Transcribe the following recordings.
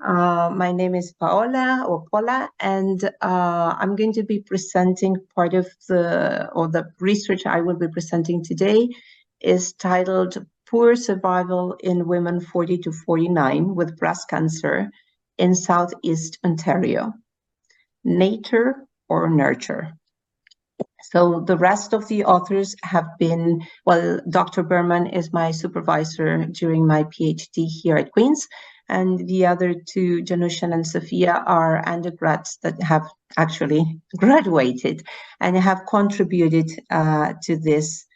My name is Paola, and I'm going to be presenting part of the research I will be presenting today is titled Poor Survival in Women 40 to 49 with Breast Cancer in Southeast Ontario, Nature or Nurture. So the rest of the authors have been, well, Dr. Berman is my supervisor during my PhD here at Queen's, and the other two, Janushan and Sophia, are undergrads that have actually graduated and have contributed to this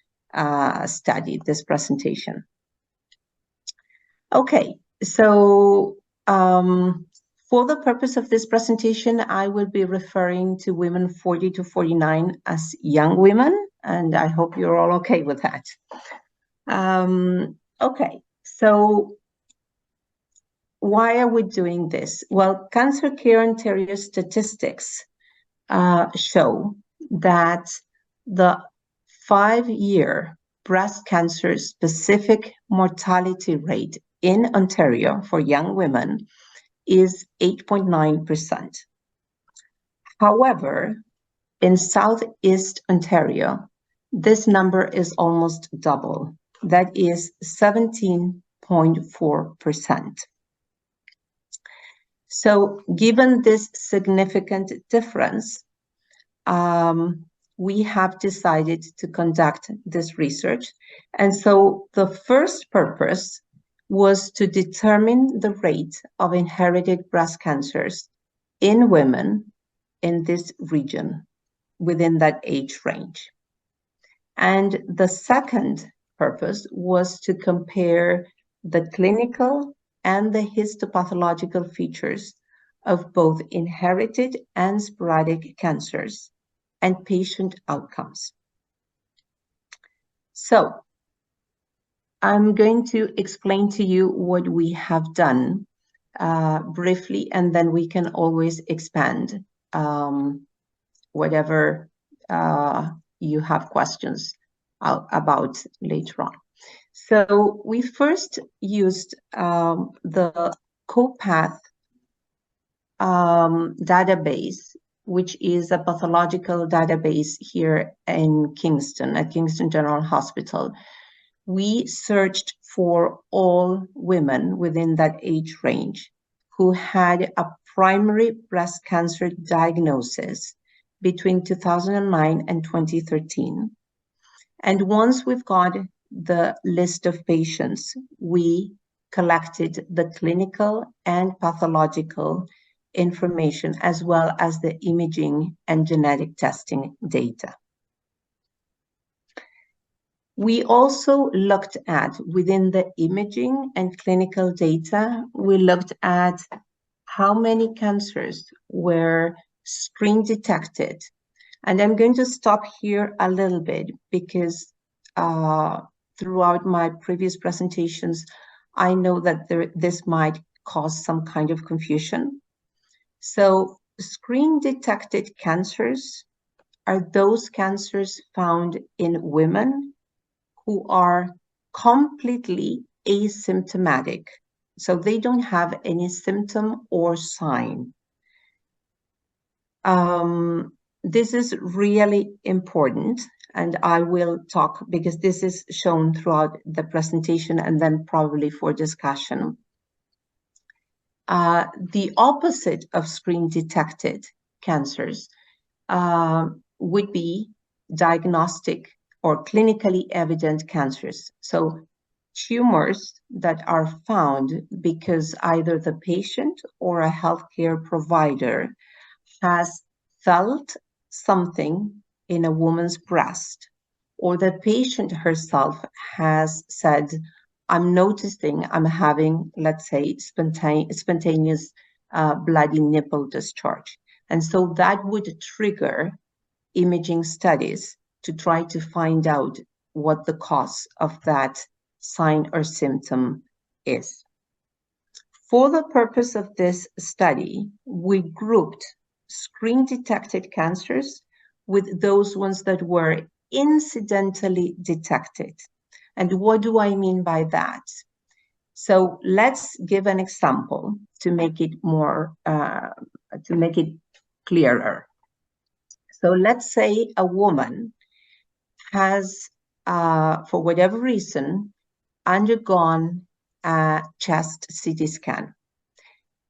study, this presentation. Okay, so for the purpose of this presentation, I will be referring to women 40 to 49 as young women, and I hope you're all okay with that. Okay, so why are we doing this? Well, Cancer Care Ontario statistics show that the 5-year breast cancer specific mortality rate in Ontario for young women is 8.9%. However, in Southeast Ontario, this number is almost double. That is 17.4%. So given this significant difference, we have decided to conduct this research. And so the first purpose was to determine the rate of inherited breast cancers in women in this region within that age range. And the second purpose was to compare the clinical and the histopathological features of both inherited and sporadic cancers and patient outcomes. So I'm going to explain to you what we have done briefly, and then we can always expand whatever you have questions about later on. So we first used the COPATH database, which is a pathological database here in Kingston, at Kingston General Hospital. We searched for all women within that age range who had a primary breast cancer diagnosis between 2009 and 2013. And once we've got the list of patients, we collected the clinical and pathological information as well as the imaging and genetic testing data. We also looked at, within the imaging and clinical data, we looked at how many cancers were screen detected. And I'm going to stop here a little bit because throughout my previous presentations, I know that this might cause some kind of confusion. So screen detected cancers are those cancers found in women who are completely asymptomatic. So they don't have any symptom or sign. This is really important, and I will talk because this is shown throughout the presentation and then probably for discussion. The opposite of screen detected cancers would be diagnostic or clinically evident cancers. So tumors that are found because either the patient or a healthcare provider has felt something in a woman's breast, or the patient herself has said, I'm noticing I'm having, let's say, spontaneous bloody nipple discharge. And so that would trigger imaging studies to try to find out what the cause of that sign or symptom is. For the purpose of this study, we grouped screen-detected cancers with those ones that were incidentally detected. And what do I mean by that? So let's give an example. to make it more, to make it clearer. So let's say a woman has, for whatever reason, undergone a chest CT scan.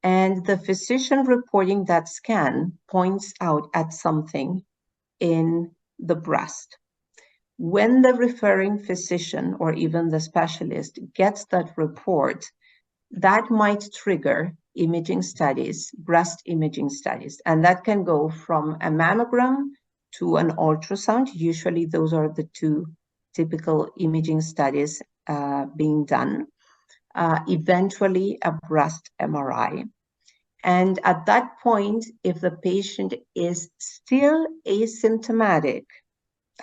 And the physician reporting that scan points out at something in the breast. When the referring physician or even the specialist gets that report, that might trigger imaging studies, breast imaging studies, and that can go from a mammogram to an ultrasound. Usually those are the two typical imaging studies being done. Eventually a breast MRI. And at that point, if the patient is still asymptomatic,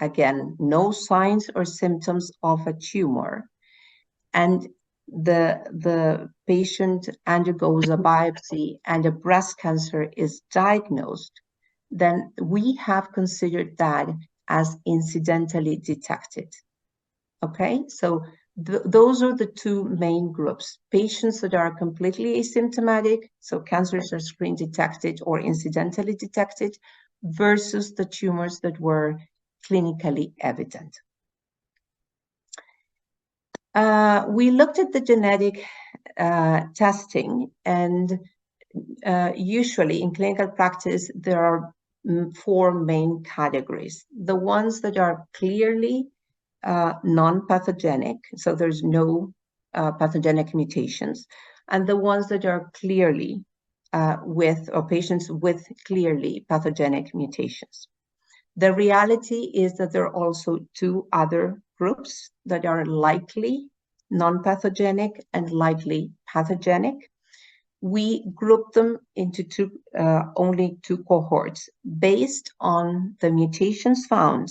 again, no signs or symptoms of a tumor, and the patient undergoes a biopsy and a breast cancer is diagnosed, then we have considered that as incidentally detected. Okay, so those are the two main groups: patients that are completely asymptomatic, so cancers are screen detected or incidentally detected, versus the tumors that were clinically evident. We looked at the genetic testing, and usually in clinical practice, there are four main categories. The ones that are clearly non-pathogenic, so there's no pathogenic mutations, and the ones that are clearly or patients with clearly pathogenic mutations. The reality is that there are also two other groups that are likely non-pathogenic and likely pathogenic. We group them into only two cohorts based on the mutations found,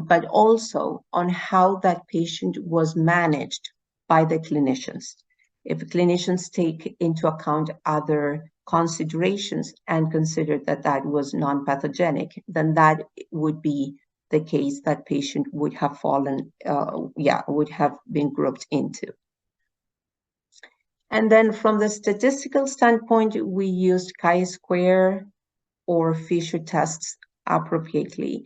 but also on how that patient was managed by the clinicians. If clinicians take into account other considerations and consider that that was non-pathogenic, then that would be the case that patient would have fallen, would have been grouped into. And then from the statistical standpoint, we used chi-square or Fisher tests appropriately,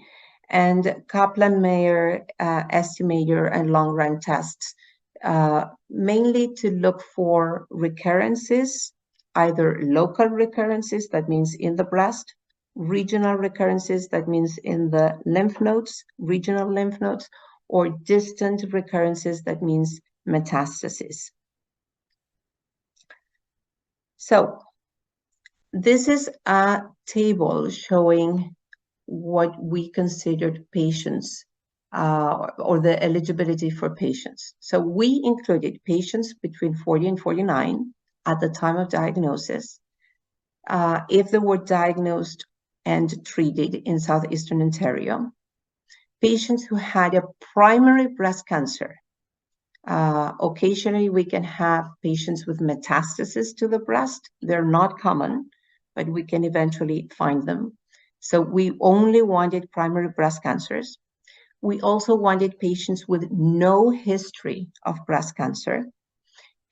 and Kaplan-Meier estimator and long-run tests, mainly to look for recurrences, either local recurrences, that means in the breast, regional recurrences, that means in the lymph nodes, regional lymph nodes, or distant recurrences, that means metastasis. So this is a table showing what we considered patients or the eligibility for patients. So we included patients between 40 and 49 at the time of diagnosis, if they were diagnosed and treated in Southeastern Ontario, patients who had a primary breast cancer. Occasionally we can have patients with metastasis to the breast. They're not common, but we can eventually find them. So we only wanted primary breast cancers. We also wanted patients with no history of breast cancer.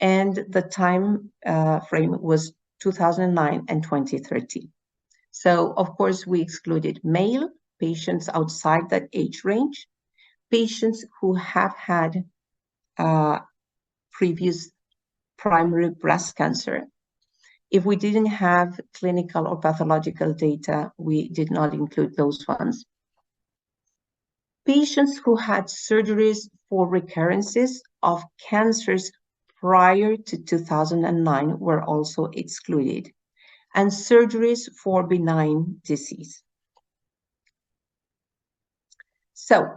And the time frame was 2009 and 2013. So of course we excluded male patients outside that age range, patients who have had previous primary breast cancer. If we didn't have clinical or pathological data, we did not include those ones. Patients who had surgeries for recurrences of cancers prior to 2009 were also excluded, and surgeries for benign disease. So,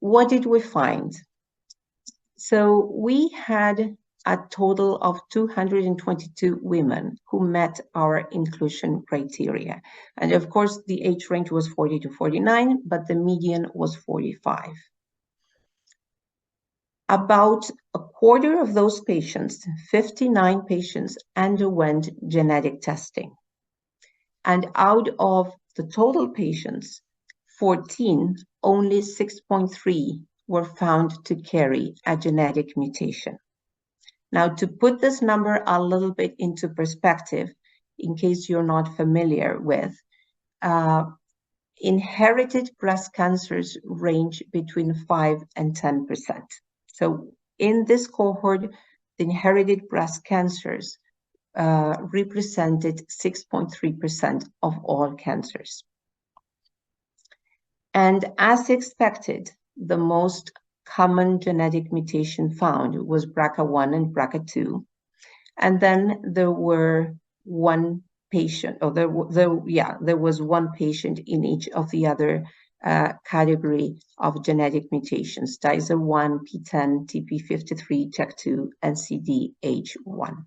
what did we find? So we had a total of 222 women who met our inclusion criteria. And of course, the age range was 40 to 49, but the median was 45. About a quarter of those patients, 59 patients, underwent genetic testing. And out of the total patients, 14, only 6.3 were found to carry a genetic mutation. Now, to put this number a little bit into perspective, in case you're not familiar with, inherited breast cancers range between 5 and 10%. So in this cohort, the inherited breast cancers represented 6.3% of all cancers. And as expected, the most common genetic mutation found was BRCA1 and BRCA2. And then there were one patient, or there was one patient in each of the other category of genetic mutations: DISR1, PTEN, TP53, TEC2, and CDH1.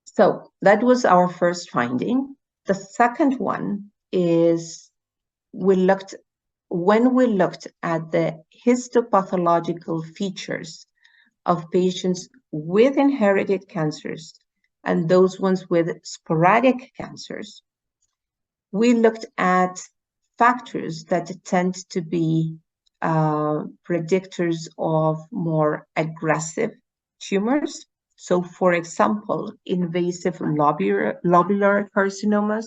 So that was our first finding. The second one is when we looked at the histopathological features of patients with inherited cancers and those ones with sporadic cancers, we looked at factors that tend to be predictors of more aggressive tumors. So, for example, invasive lobular carcinomas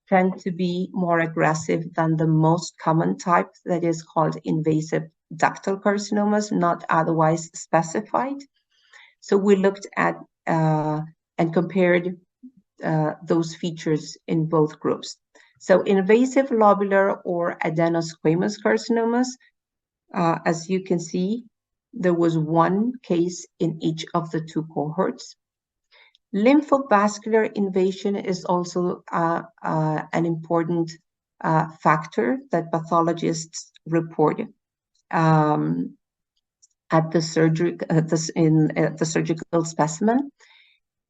tend to be more aggressive than the most common type, that is called invasive ductal carcinomas, not otherwise specified. So we looked at and compared those features in both groups. So invasive lobular or adenosquamous carcinomas, as you can see, there was one case in each of the two cohorts. Lymphovascular invasion is also an important factor that pathologists report at the surgical specimen.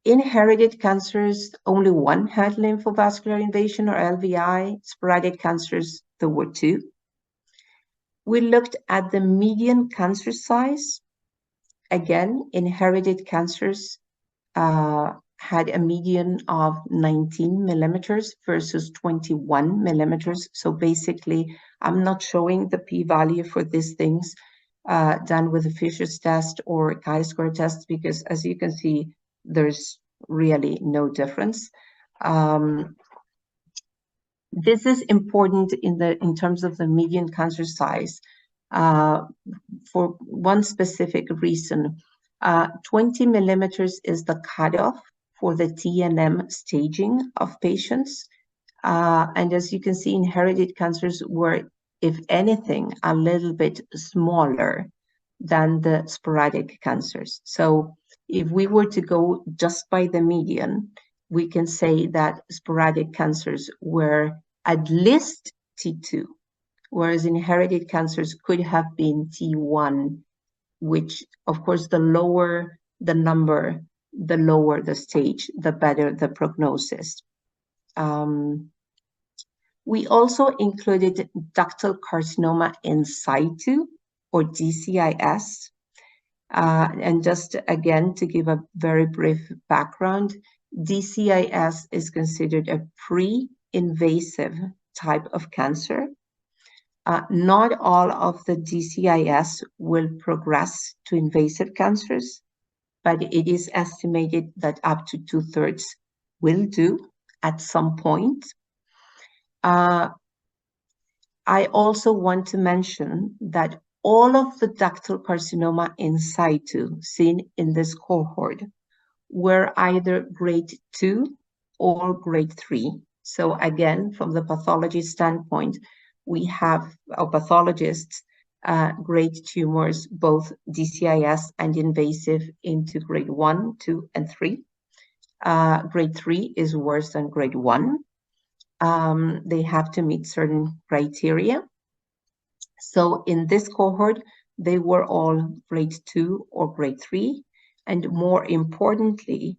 Inherited cancers, only one had lymphovascular invasion or LVI. Sporadic cancers, there were two. We looked at the median cancer size. Again, inherited cancers had a median of 19 millimeters versus 21 millimeters. So basically, I'm not showing the p-value for these things done with a Fisher's test or chi-square test, because as you can see, there's really no difference. This is important in terms of the median cancer size for one specific reason. 20 millimeters is the cutoff for the TNM staging of patients. And as you can see, inherited cancers were, if anything, a little bit smaller than the sporadic cancers. So if we were to go just by the median, we can say that sporadic cancers were at least T2, whereas inherited cancers could have been T1, which, of course, the lower the number, the lower the stage, the better the prognosis. We also included ductal carcinoma in situ, or DCIS. And just again, to give a very brief background, DCIS is considered a pre-invasive type of cancer. Not all of the DCIS will progress to invasive cancers, but it is estimated that up to 2/3 will do at some point. I also want to mention that all of the ductal carcinoma in situ seen in this cohort were either grade 2 or grade 3. So again, from the pathology standpoint, we have our pathologists grade tumors, both DCIS and invasive, into grade 1, 2, and 3. Grade 3 is worse than grade 1. They have to meet certain criteria. So in this cohort, they were all grade 2 or grade 3. And more importantly,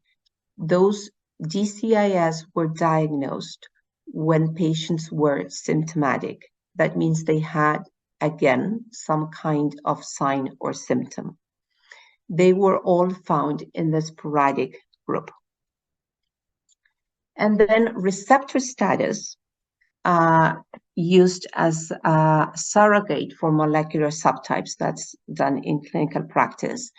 those DCIS were diagnosed when patients were symptomatic. That means they had, again, some kind of sign or symptom. They were all found in the sporadic group. And then receptor status used as a surrogate for molecular subtypes. That's done in clinical practice.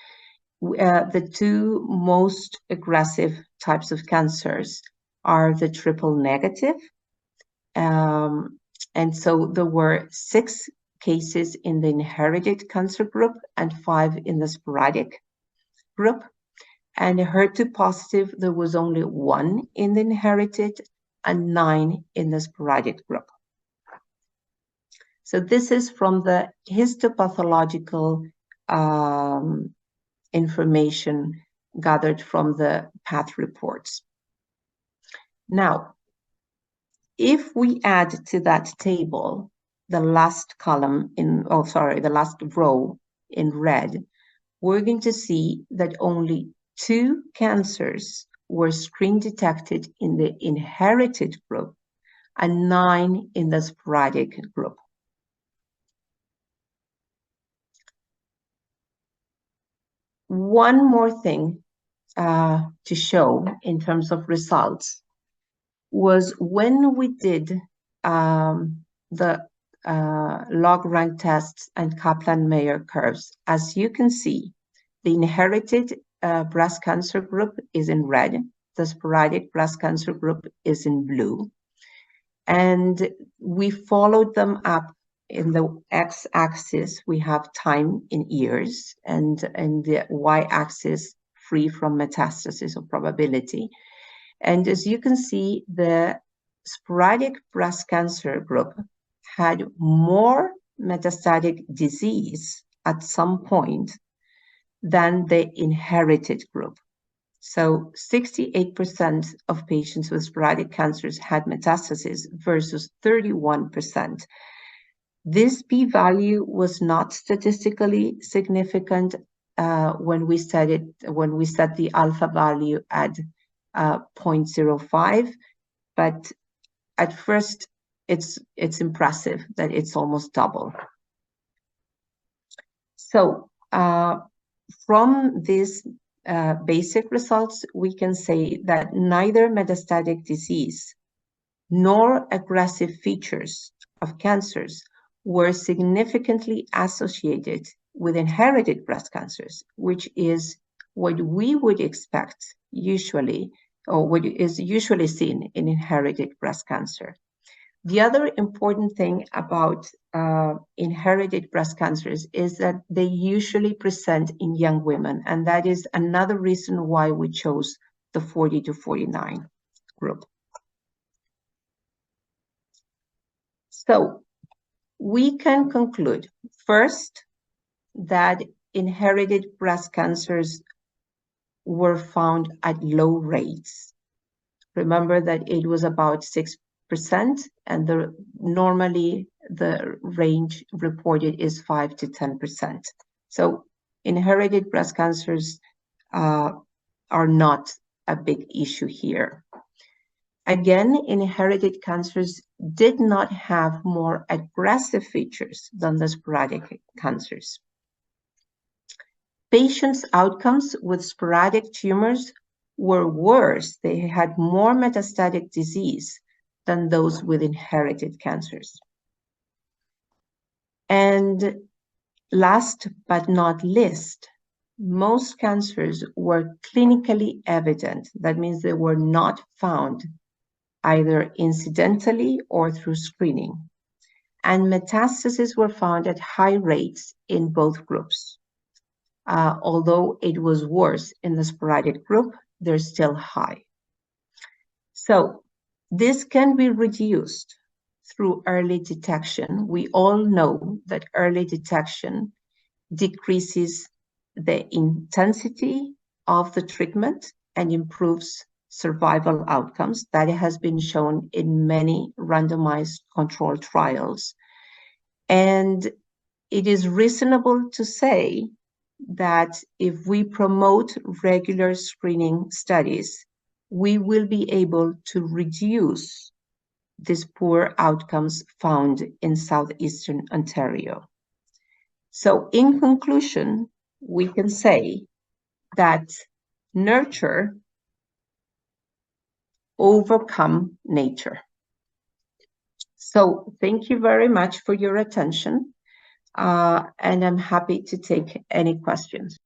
The two most aggressive types of cancers are the triple negative. And so there were 6 cases in the inherited cancer group and 5 in the sporadic group. And HER2 positive, there was only 1 in the inherited and 9 in the sporadic group. So this is from the histopathological information gathered from the path reports. Now, if we add to that table the last column the last row in red, we're going to see that only 2 cancers were screen detected in the inherited group and 9 in the sporadic group. One more thing to show in terms of results was when we did the log rank tests and Kaplan-Meier curves. As you can see, the inherited breast cancer group is in red, the sporadic breast cancer group is in blue. And we followed them up. In the x-axis, we have time in years, and the y-axis free from metastasis or probability. And as you can see, the sporadic breast cancer group had more metastatic disease at some point than the inherited group. So 68% of patients with sporadic cancers had metastasis versus 31%. This p-value was not statistically significant when we set the alpha value at 0.05, but at first it's impressive that it's almost double. So from these basic results, we can say that neither metastatic disease nor aggressive features of cancers were significantly associated with inherited breast cancers, which is what we would expect usually, or what is usually seen in inherited breast cancer. The other important thing about inherited breast cancers is that they usually present in young women, and that is another reason why we chose the 40 to 49 group. So we can conclude, first, that inherited breast cancers were found at low rates. Remember that it was about 6%, and normally the range reported is 5 to 10%. So inherited breast cancers are not a big issue here. Again, inherited cancers did not have more aggressive features than the sporadic cancers. Patients' outcomes with sporadic tumors were worse. They had more metastatic disease than those with inherited cancers. And last but not least, most cancers were clinically evident. That means they were not found either incidentally or through screening. And metastases were found at high rates in both groups. Although it was worse in the sporadic group, they're still high. So this can be reduced through early detection. We all know that early detection decreases the intensity of the treatment and improves survival outcomes. That has been shown in many randomized controlled trials. And it is reasonable to say that if we promote regular screening studies, we will be able to reduce these poor outcomes found in southeastern Ontario. So in conclusion, we can say that nurture overcome nature. So thank you very much for your attention, and I'm happy to take any questions.